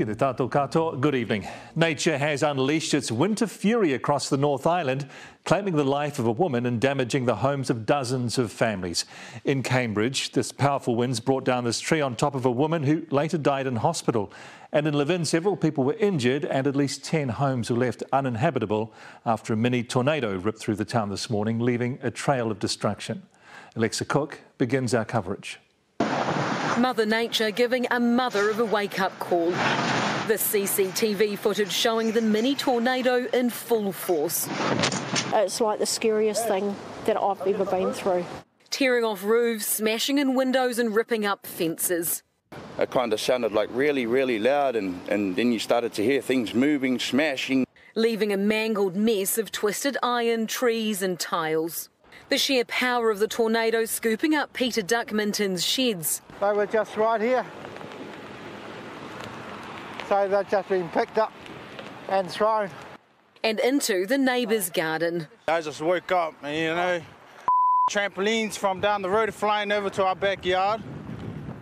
Tēnā tātou katoa. Good evening. Nature has unleashed its winter fury across the North Island, claiming the life of a woman and damaging the homes of dozens of families. In Cambridge, this powerful winds brought down this tree on top of a woman who later died in hospital. And in Wanden, several people were injured and at least 10 homes were left uninhabitable after a mini tornado ripped through the town this morning, leaving a trail of destruction. Alexa Cook begins our coverage. Mother Nature giving a mother of a wake-up call. The CCTV footage showing the mini tornado in full force. It's like the scariest thing that I've ever been through. Tearing off roofs, smashing in windows and ripping up fences. It kind of sounded like really, really loud and then you started to hear things moving, smashing. Leaving a mangled mess of twisted iron, trees and tiles. The sheer power of the tornado scooping up Peter Duckminton's sheds. They were just right here. So they've just been picked up and thrown. And into the neighbour's garden. I just woke up and, you know, trampolines from down the road are flying over to our backyard.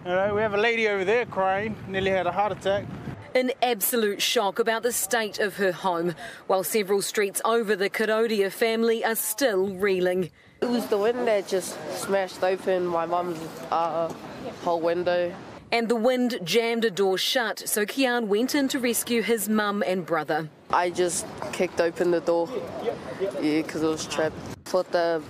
You know, we have a lady over there crying, nearly had a heart attack. In absolute shock about the state of her home, while several streets over the Karodia family are still reeling. It was the wind that just smashed open my mum's whole window. And the wind jammed a door shut, so Kian went in to rescue his mum and brother. I just kicked open the door, because it was trapped. Thought the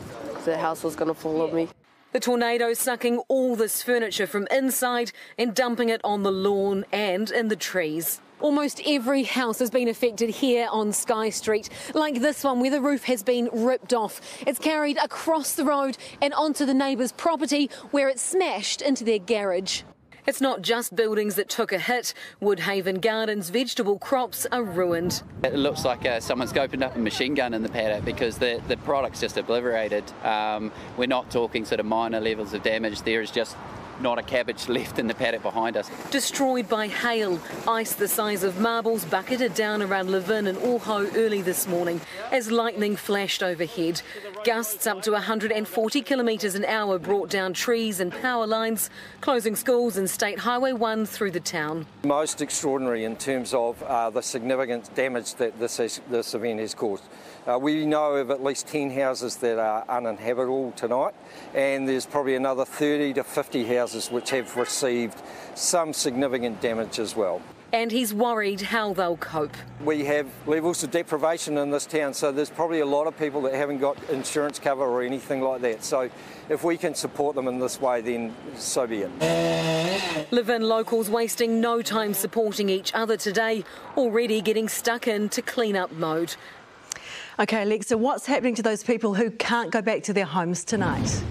house was going to fall on me. The tornado sucking all this furniture from inside and dumping it on the lawn and in the trees. Almost every house has been affected here on Sky Street, like this one where the roof has been ripped off. It's carried across the road and onto the neighbour's property where it's smashed into their garage. It's not just buildings that took a hit. Woodhaven Gardens' vegetable crops are ruined. It looks like someone's opened up a machine gun in the paddock because the product's just obliterated. We're not talking sort of minor levels of damage. There is just not a cabbage left in the paddock behind us. Destroyed by hail, ice the size of marbles bucketed down around Wanden and Oho early this morning as lightning flashed overhead. Gusts up to 140 kilometres an hour brought down trees and power lines, closing schools and State Highway 1 through the town. Most extraordinary in terms of the significant damage that this event has caused. We know of at least 10 houses that are uninhabitable tonight, and there's probably another 30 to 50 houses which have received some significant damage as well. And he's worried how they'll cope. We have levels of deprivation in this town, so there's probably a lot of people that haven't got insurance cover or anything like that. So if we can support them in this way, then so be it. Wanden locals wasting no time supporting each other today, already getting stuck into clean-up mode. OK, Alexa, what's happening to those people who can't go back to their homes tonight?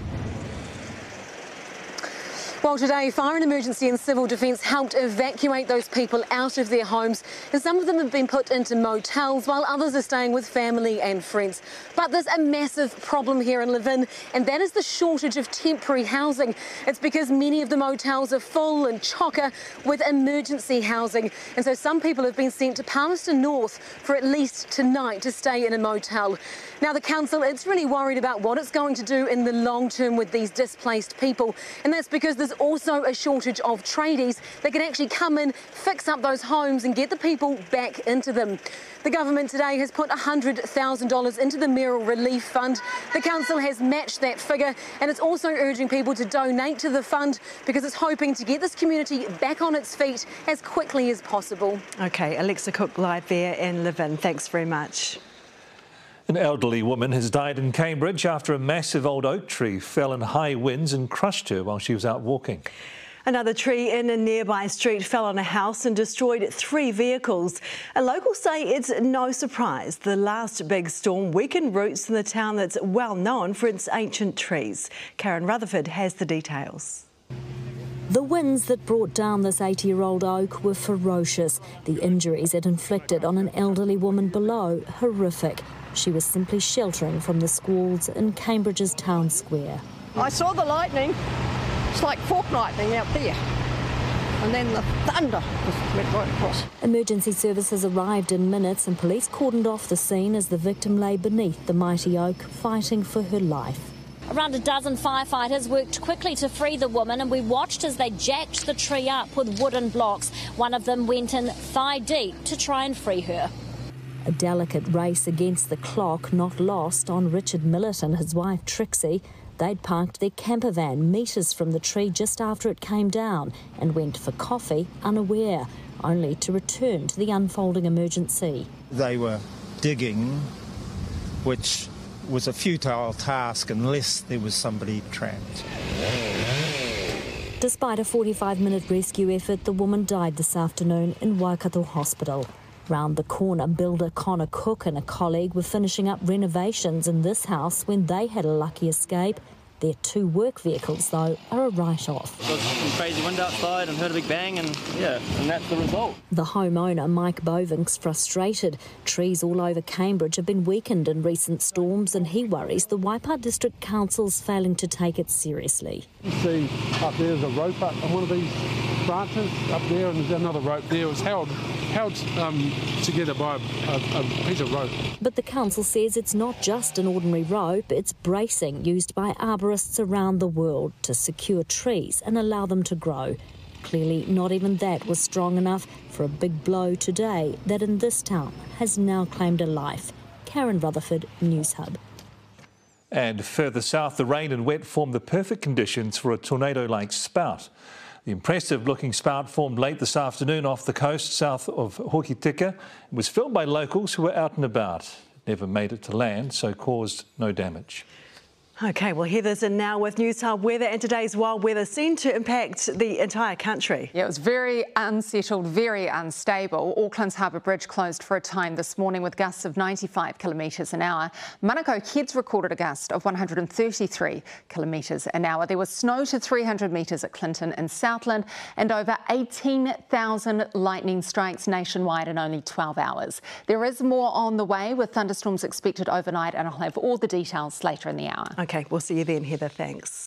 Well, today, Fire and Emergency and Civil Defence helped evacuate those people out of their homes, and some of them have been put into motels while others are staying with family and friends. But there's a massive problem here in Wanden, and that is the shortage of temporary housing. It's because many of the motels are full and chocker with emergency housing, and so some people have been sent to Palmerston North for at least tonight to stay in a motel. Now, the council is really worried about what it's going to do in the long term with these displaced people, and that's because there's also a shortage of tradies that can actually come in, fix up those homes and get the people back into them. The government today has put $100,000 into the Mayoral Relief Fund. The council has matched that figure, and it's also urging people to donate to the fund because it's hoping to get this community back on its feet as quickly as possible. OK, Alexa Cook live there in Wanden. Thanks very much. An elderly woman has died in Cambridge after a massive old oak tree fell in high winds and crushed her while she was out walking. Another tree in a nearby street fell on a house and destroyed 3 vehicles. Locals say it's no surprise the last big storm weakened roots in the town that's well known for its ancient trees. Karen Rutherford has the details. The winds that brought down this 80-year-old oak were ferocious. The injuries it inflicted on an elderly woman below, horrific. She was simply sheltering from the squalls in Cambridge's town square. I saw the lightning. It's like fortnightning out there. And then the thunder just went right across. Emergency services arrived in minutes and police cordoned off the scene as the victim lay beneath the mighty oak, fighting for her life. Around a dozen firefighters worked quickly to free the woman, and we watched as they jacked the tree up with wooden blocks. One of them went in thigh deep to try and free her. A delicate race against the clock, not lost on Richard Millett and his wife Trixie. They'd parked their camper van metres from the tree just after it came down and went for coffee unaware, only to return to the unfolding emergency. They were digging, which was a futile task unless there was somebody trapped. Despite a 45-minute rescue effort, the woman died this afternoon in Waikato Hospital. Round the corner, builder Connor Cook and a colleague were finishing up renovations in this house when they had a lucky escape. Their 2 work vehicles, though, are a write-off. There was some crazy wind outside and heard a big bang, and that's the result. The homeowner, Mike Bovink's frustrated. Trees all over Cambridge have been weakened in recent storms, and he worries the Waipā District Council's failing to take it seriously. You see up there's a rope up on one of these branches up there, and there's another rope there. It was held together by a piece of rope. But the council says it's not just an ordinary rope, it's bracing used by arborists around the world to secure trees and allow them to grow. Clearly, not even that was strong enough for a big blow today that in this town has now claimed a life. Karen Rutherford, Newshub. And further south, the rain and wet formed the perfect conditions for a tornado-like spout. The impressive-looking spout formed late this afternoon off the coast south of Hokitika and was filmed by locals who were out and about. It never made it to land, so caused no damage. OK, well, Heather's in now with Newshub weather, and today's wild weather seemed to impact the entire country. Yeah, it was very unsettled, very unstable. Auckland's Harbour Bridge closed for a time this morning with gusts of 95 kilometres an hour. Manukau Heads recorded a gust of 133 kilometres an hour. There was snow to 300 metres at Clinton and Southland, and over 18,000 lightning strikes nationwide in only 12 hours. There is more on the way, with thunderstorms expected overnight, and I'll have all the details later in the hour. OK, we'll see you then, Heather. Thanks.